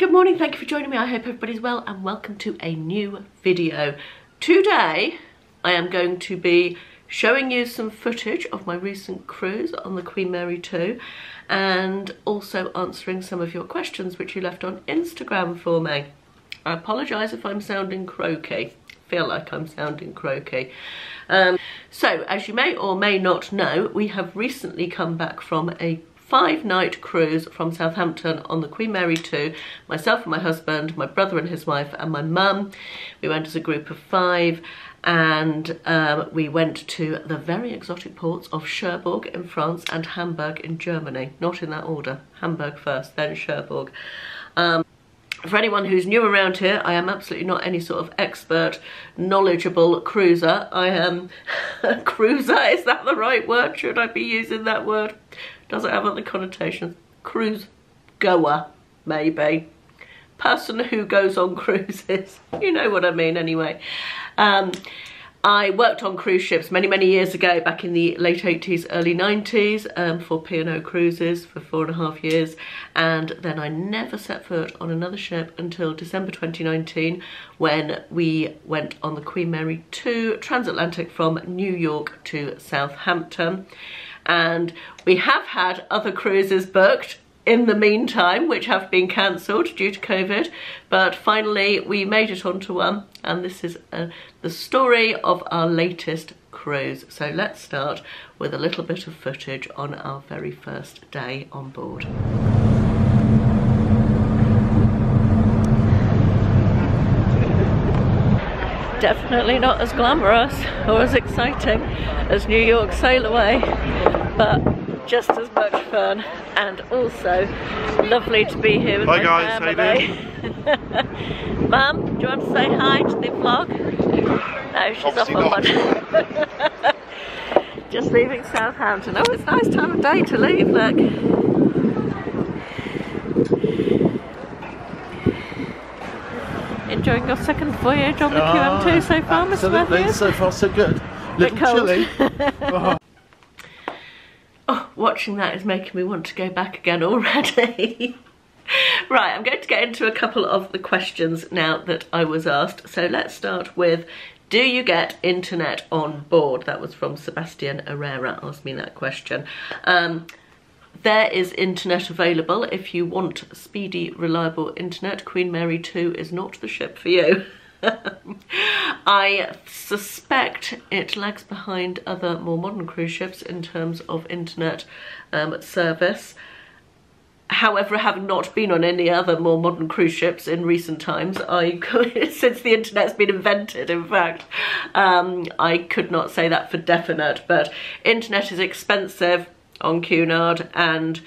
Good morning, thank you for joining me. I hope everybody's well and welcome to a new video. Today I am going to be showing you some footage of my recent cruise on the Queen Mary 2 and also answering some of your questions which you left on Instagram for me. I apologise if I'm sounding croaky. Feel like I'm sounding croaky. So as you may or may not know, we have recently come back from a 5-night cruise from Southampton on the Queen Mary 2. Myself and my husband, my brother and his wife and my mum. We went as a group of 5 and we went to the very exotic ports of Cherbourg in France and Hamburg in Germany. Not in that order. Hamburg first, then Cherbourg. For anyone who's new around here, I am absolutely not any sort of expert, knowledgeable cruiser. I am a cruiser, is that the right word? Should I be using that word? Does it have other connotations? Cruise goer, maybe. Person who goes on cruises. You know what I mean anyway. I worked on cruise ships many years ago, back in the late 80s, early 90s, for P&O Cruises for 4.5 years, and then I never set foot on another ship until December 2019 when we went on the Queen Mary 2 transatlantic from New York to Southampton. And we have had other cruises booked in the meantime, which have been cancelled due to COVID, but finally we made it onto one, and this is the story of our latest cruise. So let's start with a little bit of footage on our very first day on board. Definitely not as glamorous or as exciting as New York Sail Away, but just as much fun and also lovely to be here with my family. Mum, do you want to say hi to the vlog? No, she's off on one. Just leaving Southampton. Oh, it's a nice time of day to leave, look. Enjoying your second voyage on the QM2 so far, Mr. Matthews? So far so good. Little chilly. Oh, watching that is making me want to go back again already. Right, I'm going to get into a couple of the questions now that I was asked. So let's start with, do you get internet on board? That was from Sebastian Herrera, asked me that question. There is internet available if you want speedy, reliable internet. Queen Mary 2 is not the ship for you. I suspect it lags behind other more modern cruise ships in terms of internet service. However, having not been on any other more modern cruise ships in recent times, since the internet's been invented, in fact, I could not say that for definite, but internet is expensive on Cunard, and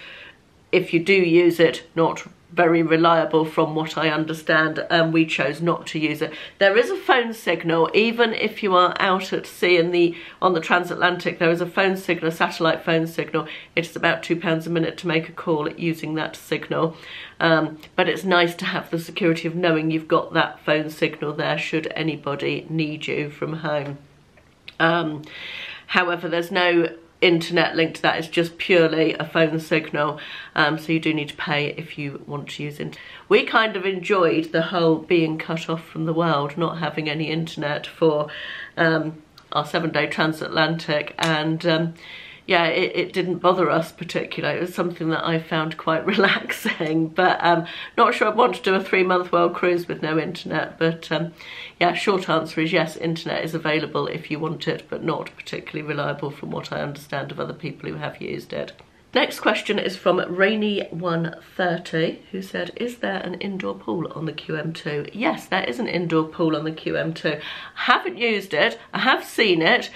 if you do use it, not very reliable from what I understand, and we chose not to use it. There is a phone signal, even if you are out at sea on the transatlantic, there is a phone signal, a satellite phone signal. It's about £2 a minute to make a call using that signal. But it's nice to have the security of knowing you've got that phone signal there should anybody need you from home. However, there's no internet link to that. It's just purely a phone signal, so you do need to pay if you want to use it. We kind of enjoyed the whole being cut off from the world, not having any internet for our 7-day transatlantic, and yeah, it didn't bother us particularly. It was something that I found quite relaxing, but not sure I'd want to do a 3-month world cruise with no internet. But yeah, short answer is yes, internet is available if you want it, but not particularly reliable from what I understand of other people who have used it. Next question is from Rainy130, who said, is there an indoor pool on the QM2? Yes, there is an indoor pool on the QM2. I haven't used it, I have seen it.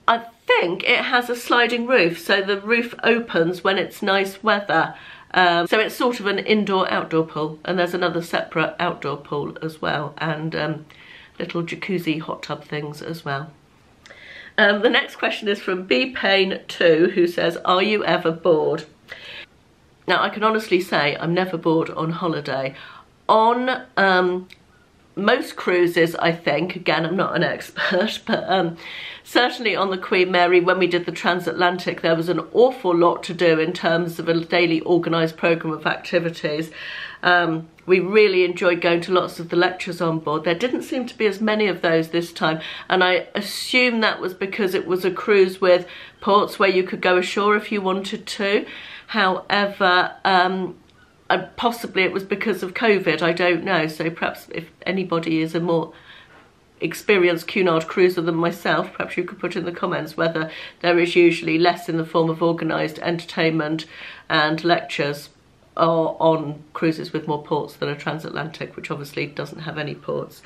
I think it has a sliding roof, so the roof opens when it's nice weather. So it's sort of an indoor-outdoor pool, and there's another separate outdoor pool as well, and little jacuzzi hot tub things as well. The next question is from bpain2, who says, are you ever bored? Now, I can honestly say I'm never bored on holiday. On most cruises, I think, again, I'm not an expert, but certainly on the Queen Mary, when we did the transatlantic, there was an awful lot to do in terms of a daily organised programme of activities. We really enjoyed going to lots of the lectures on board. There didn't seem to be as many of those this time, and I assume that was because it was a cruise with ports where you could go ashore if you wanted to. However, possibly it was because of COVID, I don't know. So perhaps if anybody is a more experienced Cunard cruiser than myself, perhaps you could put in the comments whether there is usually less in the form of organised entertainment and lectures on cruises with more ports than a transatlantic, which obviously doesn't have any ports.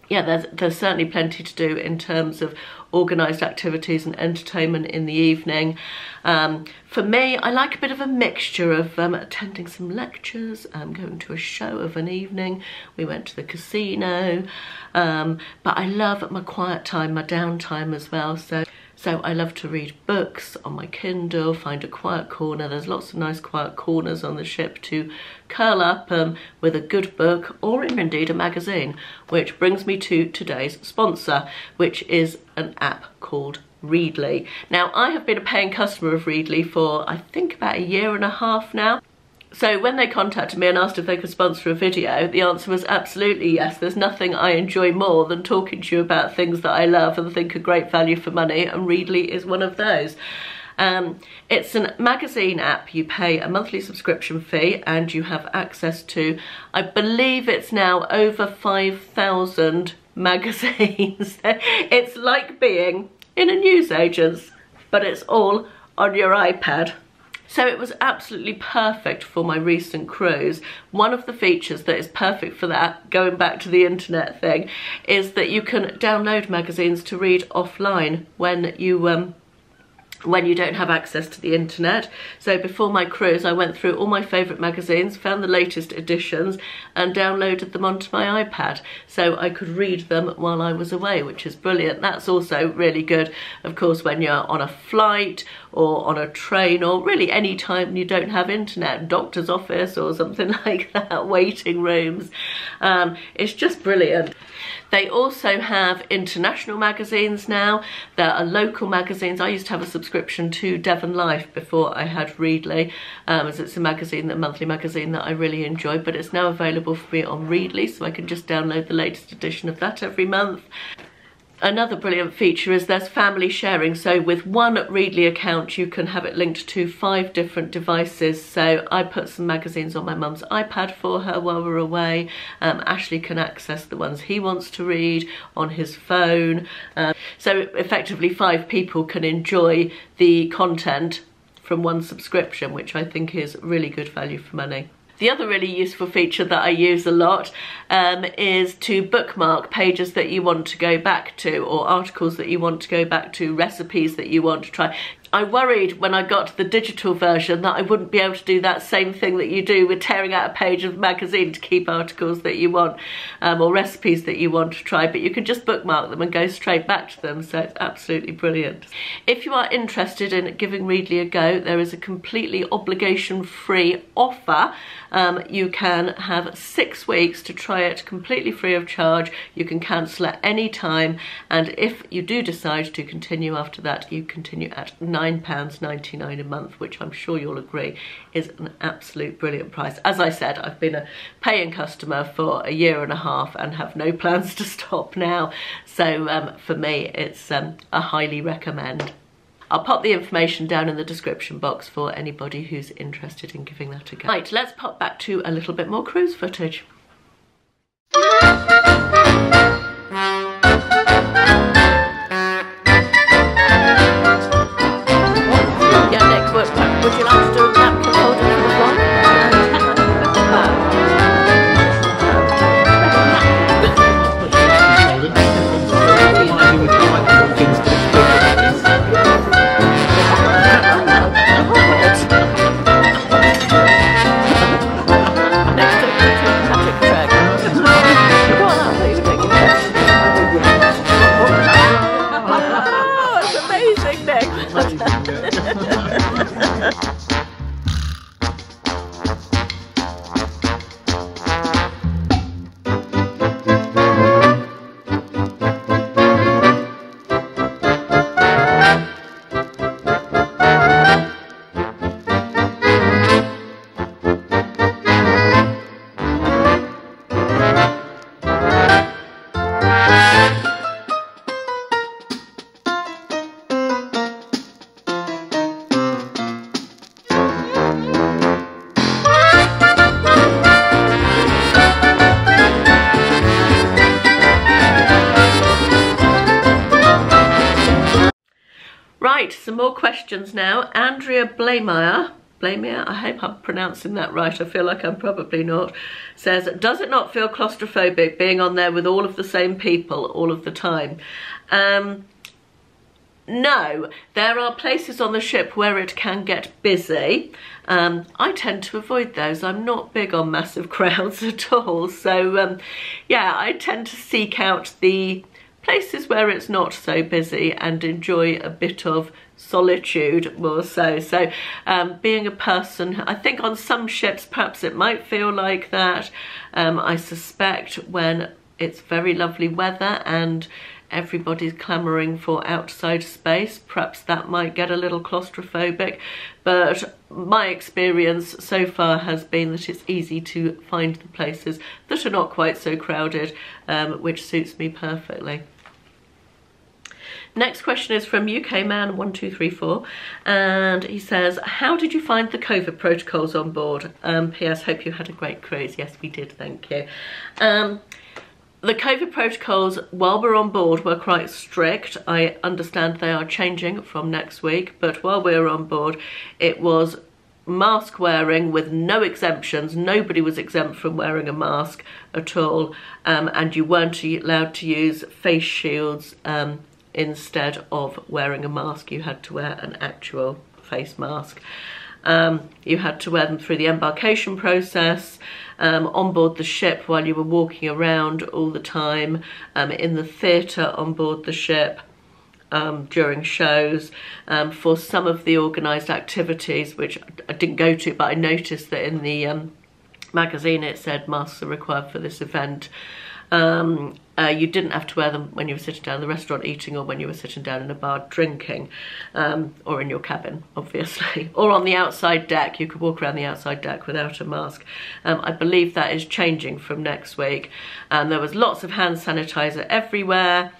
Yeah, there's certainly plenty to do in terms of organised activities and entertainment in the evening. For me, I like a bit of a mixture of attending some lectures, going to a show of an evening. We went to the casino, but I love my quiet time, my downtime as well. So I love to read books on my Kindle, find a quiet corner. There's lots of nice quiet corners on the ship to curl up with a good book or indeed a magazine, which brings me to today's sponsor, which is an app called Readly. Now, I have been a paying customer of Readly for I think about 1.5 years now. So when they contacted me and asked if they could sponsor a video, the answer was absolutely yes. There's nothing I enjoy more than talking to you about things that I love and think are great value for money, and Readly is one of those. It's a magazine app. You pay a monthly subscription fee and you have access to, I believe it's now over 5,000 magazines. It's like being in a newsagent's, but it's all on your iPad. So it was absolutely perfect for my recent cruise. One of the features that is perfect for that, going back to the internet thing, is that you can download magazines to read offline when you don't have access to the internet. So before my cruise, I went through all my favourite magazines, found the latest editions and downloaded them onto my iPad so I could read them while I was away, which is brilliant. That's also really good, of course, when you're on a flight or on a train, or really any time you don't have internet, doctor's office or something like that, waiting rooms. It's just brilliant. They also have international magazines now. There are local magazines. I used to have a subscription to Devon Life before I had Readly, as it's a monthly magazine that I really enjoy, but it's now available for me on Readly, so I can just download the latest edition of that every month. Another brilliant feature is there's family sharing. So with one Readly account, you can have it linked to 5 different devices. So I put some magazines on my mum's iPad for her while we're away. Ashley can access the ones he wants to read on his phone. So effectively 5 people can enjoy the content from one subscription, which I think is really good value for money. The other really useful feature that I use a lot is to bookmark pages that you want to go back to, or articles that you want to go back to, recipes that you want to try. I worried when I got to the digital version that I wouldn't be able to do that same thing that you do with tearing out a page of magazine to keep articles that you want, or recipes that you want to try, but you can just bookmark them and go straight back to them, so it's absolutely brilliant. If you are interested in giving Readly a go, there is a completely obligation-free offer. You can have 6 weeks to try it completely free of charge. You can cancel at any time, and if you do decide to continue after that, you continue at £9.99 a month, which I'm sure you'll agree is an absolute brilliant price. As I said, I've been a paying customer for 1.5 years and have no plans to stop now. So for me, it's a highly recommend. I'll pop the information down in the description box for anybody who's interested in giving that a go. Right, let's pop back to a little bit more cruise footage. Would you like to do a napkin holder for the vlog? some more questions now. Andrea Blameyer, I hope I'm pronouncing that right, I feel like I'm probably not, says, does it not feel claustrophobic being on there with all of the same people all of the time? No, there are places on the ship where it can get busy. I tend to avoid those. I'm not big on massive crowds at all. So yeah, I tend to seek out the places where it's not so busy and enjoy a bit of solitude more so. So being a person, I think on some ships perhaps it might feel like that. I suspect when it's very lovely weather and everybody's clamouring for outside space, perhaps that might get a little claustrophobic, but my experience so far has been that it's easy to find the places that are not quite so crowded, which suits me perfectly. Next question is from UK Man 1234, and he says, how did you find the COVID protocols on board? PS, hope you had a great cruise. Yes, we did, thank you. The COVID protocols while we're on board were quite strict. I understand they are changing from next week, but while we were on board, it was mask wearing with no exemptions. Nobody was exempt from wearing a mask at all, and you weren't allowed to use face shields instead of wearing a mask. You had to wear an actual face mask. You had to wear them through the embarkation process, on board the ship while you were walking around all the time, in the theatre on board the ship, during shows, for some of the organised activities, which I didn't go to, but I noticed that in the magazine it said masks are required for this event. You didn't have to wear them when you were sitting down in the restaurant eating, or when you were sitting down in a bar drinking, or in your cabin, obviously, or on the outside deck. You could walk around the outside deck without a mask. I believe that is changing from next week. There was lots of hand sanitizer everywhere,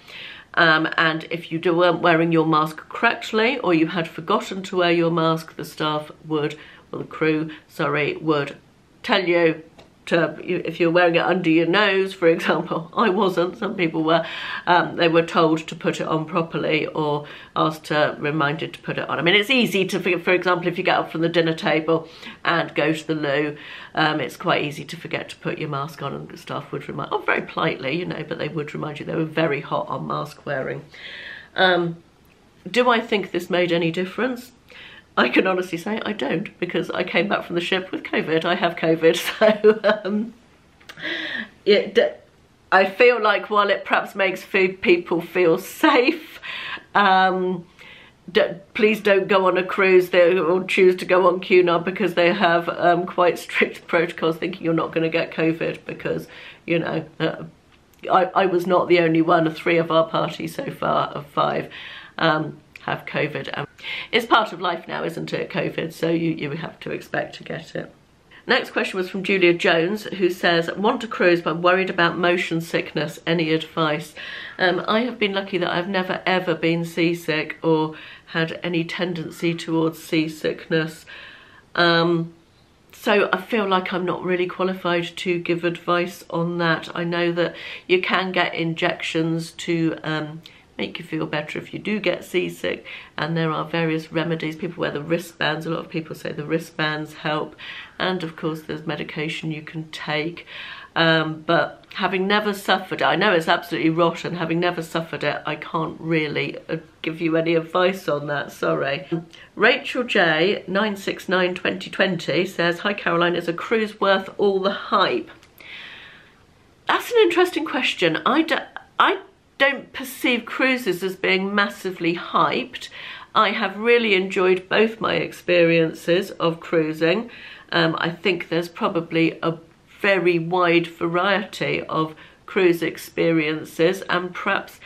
and if you weren't wearing your mask correctly, or you had forgotten to wear your mask, the staff would, or the crew, sorry, would tell you if you're wearing it under your nose, for example. I wasn't, some people were. They were told to put it on properly, or asked to, reminded to put it on. I mean, it's easy to forget. For example, if you get up from the dinner table and go to the loo, it's quite easy to forget to put your mask on, and the staff would remind, very politely, you know, but they would remind you. They were very hot on mask wearing. Do I think this made any difference? I can honestly say I don't, because I came back from the ship with COVID. I have COVID, so I feel like while it perhaps makes people feel safe, please don't go on a cruise or choose to go on QNAR because they have quite strict protocols, thinking you're not going to get COVID, because, you know, I was not the only one. 3 of our party so far of 5 have COVID. It's part of life now, isn't it, COVID? So you have to expect to get it. Next question was from Julia Jones, who says, want to cruise but worried about motion sickness. Any advice? I have been lucky that I've never ever been seasick or had any tendency towards seasickness. So I feel like I'm not really qualified to give advice on that. I know that you can get injections to make you feel better if you do get seasick, and there are various remedies. People wear the wristbands. A lot of people say the wristbands help, and of course there's medication you can take, but having never suffered it, I know it's absolutely rotten. Having never suffered it, I can't really give you any advice on that, sorry. Rachel J 969 2020 says, hi Caroline, is a cruise worth all the hype? That's an interesting question. I don't perceive cruises as being massively hyped. I have really enjoyed both my experiences of cruising. I think there's probably a very wide variety of cruise experiences, and perhaps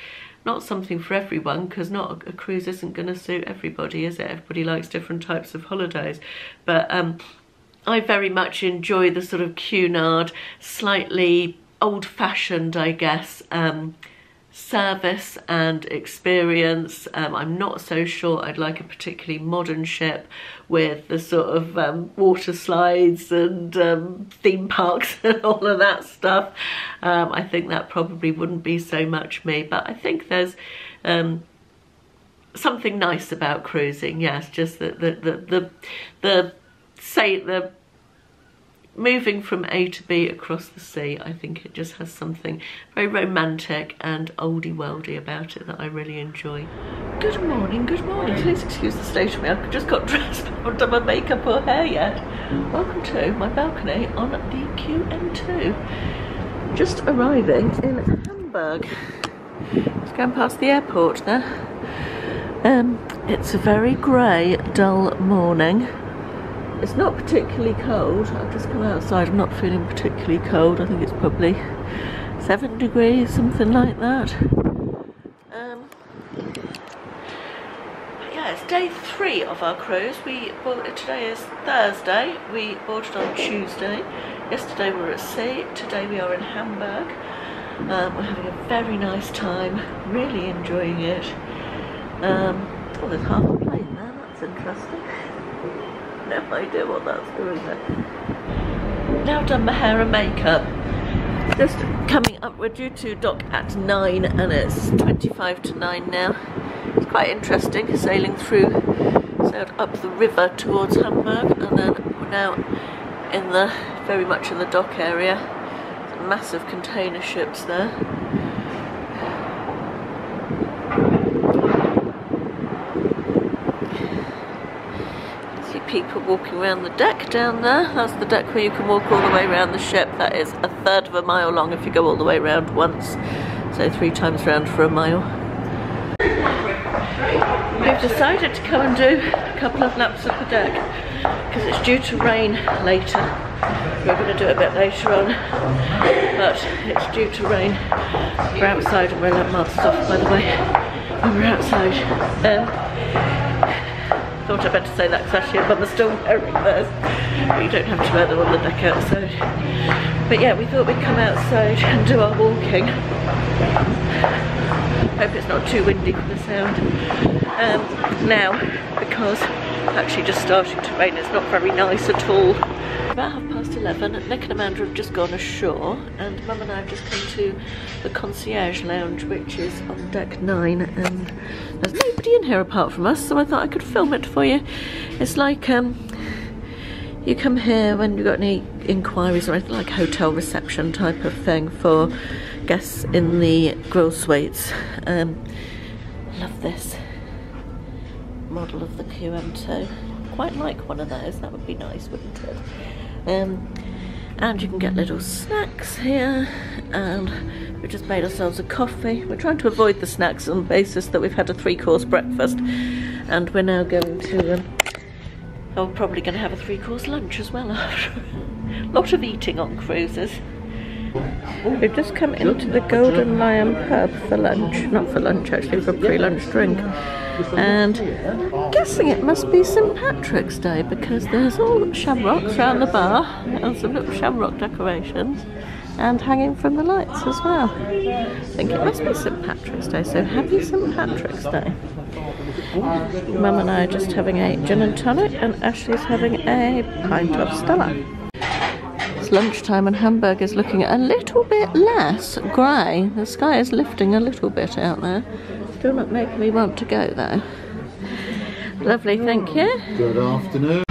not something for everyone, because not a cruise isn't going to suit everybody, is it? Everybody likes different types of holidays. But I very much enjoy the sort of Cunard, slightly old-fashioned, I guess, service and experience. I'm not so sure I'd like a particularly modern ship with the sort of water slides and theme parks and all of that stuff. I think that probably wouldn't be so much me, but I think there's something nice about cruising. Yes, just the moving from A to B across the sea. I think it just has something very romantic and oldie worldy about it that I really enjoy. Good morning, good morning. Please excuse the state of me. I've just got dressed but haven't done my makeup or hair yet. Welcome to my balcony on the QM2. Just arriving in Hamburg. Just going past the airport there. It's a very grey, dull morning. It's not particularly cold. I've just come outside. I'm not feeling particularly cold. I think it's probably 7 degrees, something like that. Yeah, it's day 3 of our cruise. Today is Thursday. We boarded on Tuesday. Yesterday we were at sea. Today we are in Hamburg. We're having a very nice time. Really enjoying it. Oh, there's half a plane there. That's interesting. No idea what that's doing there. Now done my hair and makeup. Just coming up, we're due to dock at 9 and it's 25 to 9 now. It's quite interesting sailed up the river towards Hamburg, and then we're now very much in the dock area. Some massive container ships there. People walking around the deck down there. That's the deck where you can walk all the way around the ship. That is 1/3 of a mile long if you go all the way around once, so 3 times round for a mile. We've decided to come and do a couple of laps of the deck because it's due to rain later. We're going to do it a bit later on, but it's due to rain. We're outside. Umbrella masked off, by the way, when we're outside. Thought I'd better say that because actually Mum still wearing those, but you don't have to wear them on the deck outside. But yeah, we thought we'd come outside and do our walking. Hope it's not too windy for the sound. Now, because it's actually just starting to rain, it's not very nice at all. About 11:30, Nick and Amanda have just gone ashore, and Mum and I have just come to the Concierge Lounge, which is on deck 9, and there's nobody in here apart from us, so I thought I could film it for you. It's like you come here when you've got any inquiries or anything, like hotel reception type of thing for guests in the grill suites. Love this model of the QM2. Quite like one of those. That would be nice, wouldn't it? And you can get little snacks here, and we just made ourselves a coffee. We're trying to avoid the snacks on the basis that we've had a 3-course breakfast, and we're now going to we're probably going to have a 3-course lunch as well after a lot of eating on cruises. We've just come into the Golden Lion pub for lunch. Not for lunch actually, for a pre-lunch drink. And I'm guessing it must be St Patrick's Day because there's all shamrocks around the bar and some little shamrock decorations and hanging from the lights as well. I think it must be St Patrick's Day, so happy St Patrick's Day. Mum and I are just having a gin and tonic, and Ashley's having a pint of Stella. It's lunchtime and Hamburg is looking a little bit less grey. The sky is lifting a little bit out there. Still not making me want to go though. Lovely, thank you. Good afternoon.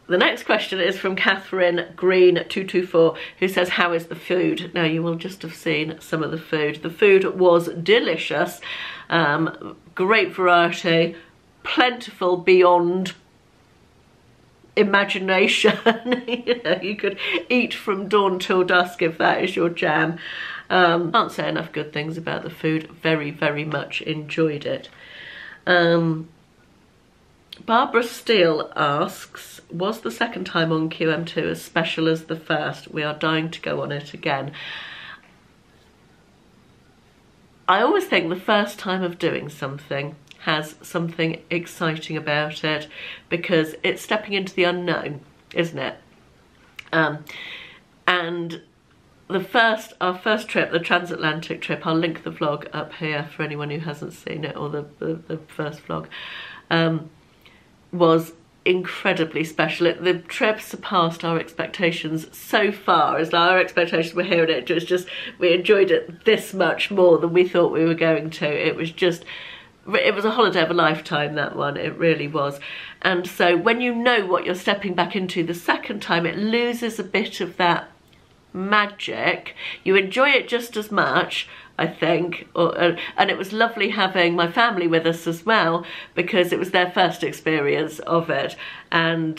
The next question is from Catherine Green 224, who says, how is the food? Now, you will just have seen some of the food. The food was delicious, great variety, plentiful beyond imagination. You know, you could eat from dawn till dusk if that is your jam. Can't say enough good things about the food. Very, very much enjoyed it. Barbara Steele asks, was the second time on QM2 as special as the first? We are dying to go on it again. I always think the first time of doing something has something exciting about it because it's stepping into the unknown, isn't it? And our first trip, the transatlantic trip, I'll link the vlog up here for anyone who hasn't seen it, or the first vlog, was incredibly special. The trip surpassed our expectations so far, as our expectations were here, and it was just, we enjoyed it this much more than we thought we were going to. It was a holiday of a lifetime, that one, it really was. And so when you know what you're stepping back into the second time, it loses a bit of that magic. You enjoy it just as much, I think, and it was lovely having my family with us as well, because it was their first experience of it, and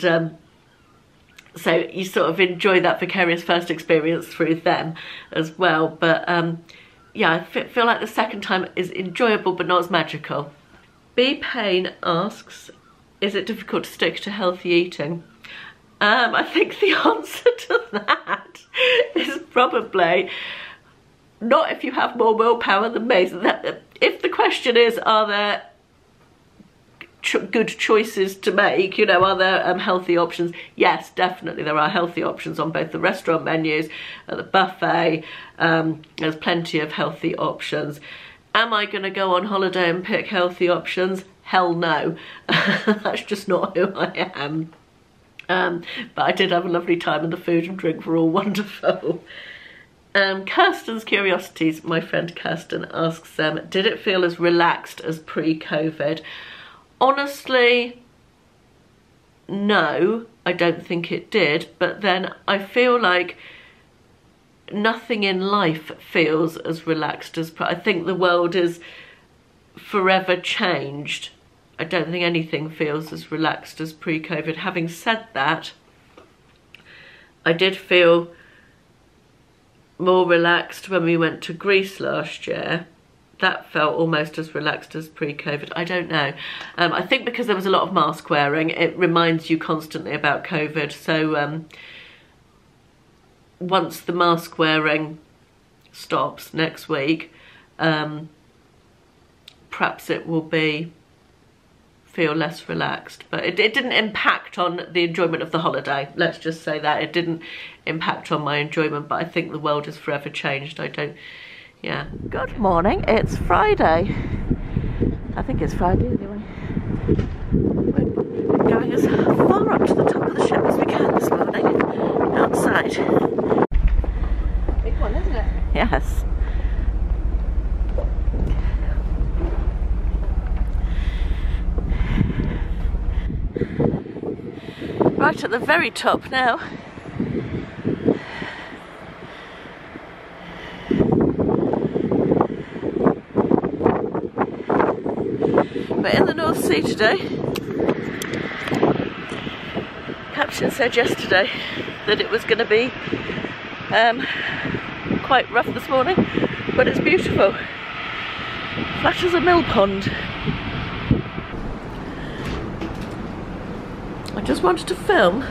so you sort of enjoy that vicarious first experience through them as well. But yeah, I feel like the second time is enjoyable but not as magical. B Payne asks, is it difficult to stick to healthy eating? I think the answer to that is probably not if you have more willpower than me. If the question is, are there good choices to make, you know, are there healthy options? Yes, definitely there are healthy options on both the restaurant menus, at the buffet. There's plenty of healthy options. Am I going to go on holiday and pick healthy options? Hell no. That's just not who I am. But I did have a lovely time, and the food and drink were all wonderful. Kirsten's Curiosities, my friend Kirsten, asks did it feel as relaxed as pre-COVID? Honestly, no, I don't think it did, but then I feel like nothing in life feels as relaxed as I think the world is forever changed. I don't think anything feels as relaxed as pre-COVID. Having said that, I did feel more relaxed when we went to Greece last year. That felt almost as relaxed as pre-COVID. I don't know. I think because there was a lot of mask wearing, it reminds you constantly about COVID. So once the mask wearing stops next week, perhaps it will feel less relaxed, but it didn't impact on the enjoyment of the holiday. Let's just say that it didn't impact on my enjoyment, but I think the world is forever changed. Yeah. Good morning, it's Friday. I think it's Friday anyway. We're going as far up to the top of the ship as we can this morning, outside. Big one, isn't it? Yes. Right at the very top now. We're in the North Sea today. Captain said yesterday that it was going to be quite rough this morning, but it's beautiful. Flat as a mill pond. I just wanted to film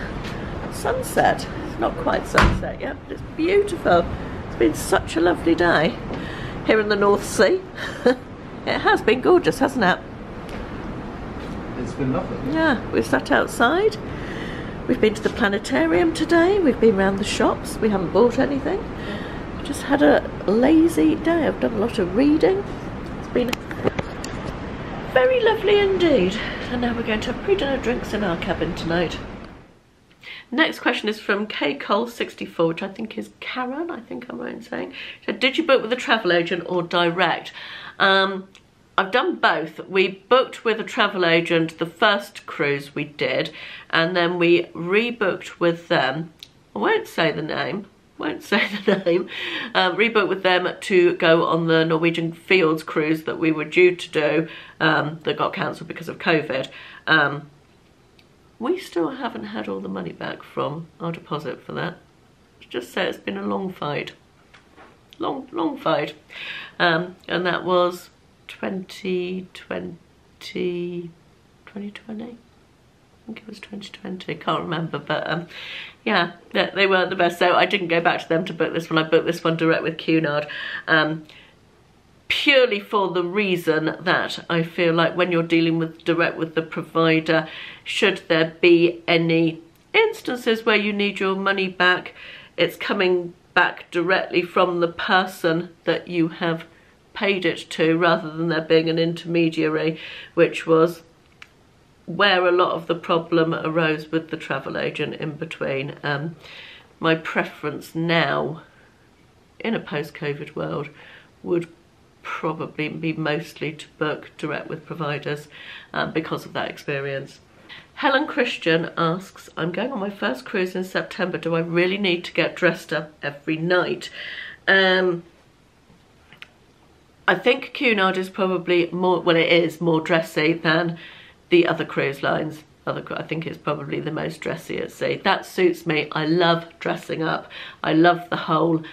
sunset. It's not quite sunset yet, but it's beautiful. It's been such a lovely day here in the North Sea. It has been gorgeous, hasn't it? It's been lovely. Yeah, we've sat outside. We've been to the planetarium today. We've been around the shops. We haven't bought anything. We've just had a lazy day. I've done a lot of reading. It's been very lovely indeed. And now we're going to have pre-dinner drinks in our cabin tonight. Next question is from K Cole 64, which I think is Karen, I think I'm right in saying. She said, did you book with a travel agent or direct? I've done both. We booked with a travel agent the first cruise we did, and then we rebooked with them. I won't say the name. Rebooked with them to go on the Norwegian Fields cruise that we were due to do, that got cancelled because of COVID. We still haven't had all the money back from our deposit for that. Just say it's been a long fight. Long fight. And that was 2020. I think it was 2020, can't remember, but yeah, they weren't the best, so I didn't go back to them to book this one. I booked this one direct with Cunard, purely for the reason that I feel like when you're dealing with direct with the provider, should there be any instances where you need your money back, it's coming back directly from the person that you have paid it to, rather than there being an intermediary, which was where a lot of the problem arose with the travel agent in between. My preference now in a post-COVID world would probably be mostly to book direct with providers because of that experience. Helen Christian asks, I'm going on my first cruise in September. Do I really need to get dressed up every night? I think Cunard is probably more, well, it is more dressy than the other cruise lines. I think it's probably the most dressy at sea. That suits me. I love dressing up. I love the whole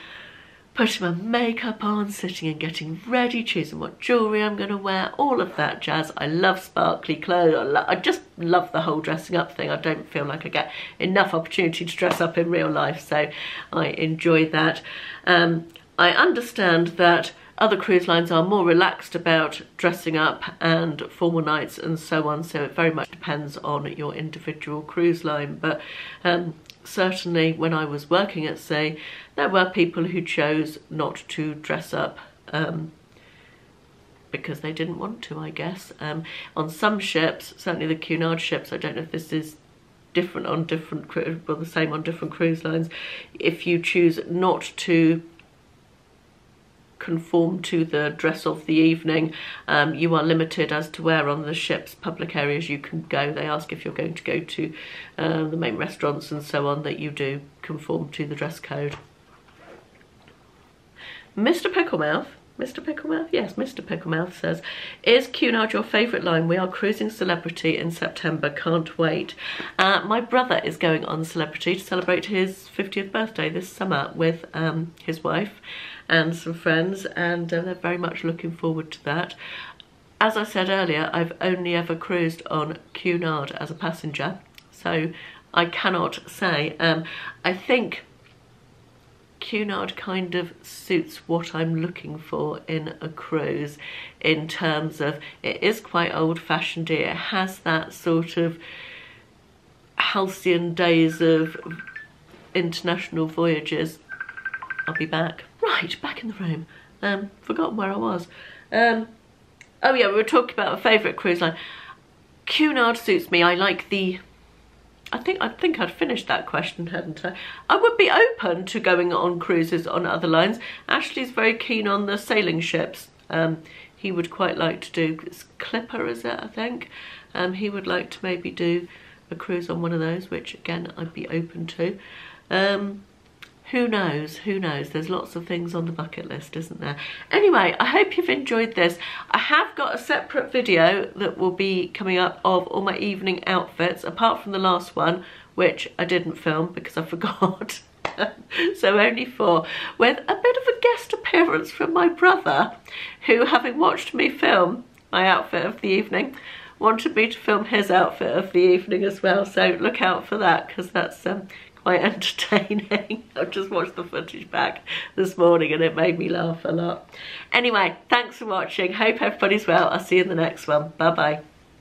putting my makeup on, sitting and getting ready, choosing what jewellery I'm going to wear, all of that jazz. I love sparkly clothes. I just love the whole dressing up thing. I don't feel like I get enough opportunity to dress up in real life, so I enjoy that. I understand that other cruise lines are more relaxed about dressing up and formal nights and so on, so it very much depends on your individual cruise line. But certainly when I was working at sea, there were people who chose not to dress up because they didn't want to, I guess. On some ships, certainly the Cunard ships, I don't know if this is different on different, well, the same on different cruise lines, if you choose not to conform to the dress of the evening, you are limited as to where on the ship's public areas you can go. They ask if you're going to go to the main restaurants and so on, that you do conform to the dress code. Mr. Picklemouth, yes, Mr. Picklemouth says, is Cunard your favourite line? We are cruising Celebrity in September, can't wait. My brother is going on Celebrity to celebrate his 50th birthday this summer with his wife and some friends, and they're very much looking forward to that. As I said earlier, I've only ever cruised on Cunard as a passenger, so I cannot say. I think Cunard kind of suits what I'm looking for in a cruise, in terms of it is quite old-fashioned. It has that sort of halcyon days of international voyages. I'll be back. Right, back in the room. Forgotten where I was. Oh yeah, we were talking about a favourite cruise line. Cunard suits me. I like the... I think I'd finished that question, hadn't I? I would be open to going on cruises on other lines. Ashley's very keen on the sailing ships. He would quite like to do... It's Clipper, is it, I think? He would like to maybe do a cruise on one of those, which again I'd be open to. Who knows, who knows? There's lots of things on the bucket list, isn't there? Anyway, I hope you've enjoyed this. I have got a separate video that will be coming up of all my evening outfits, apart from the last one, which I didn't film because I forgot. So only 4, with a bit of a guest appearance from my brother, who, having watched me film my outfit of the evening, wanted me to film his outfit of the evening as well. So look out for that, because that's quite entertaining. I've just watched the footage back this morning and it made me laugh a lot. Anyway, thanks for watching. Hope everybody's well. I'll see you in the next one. Bye bye.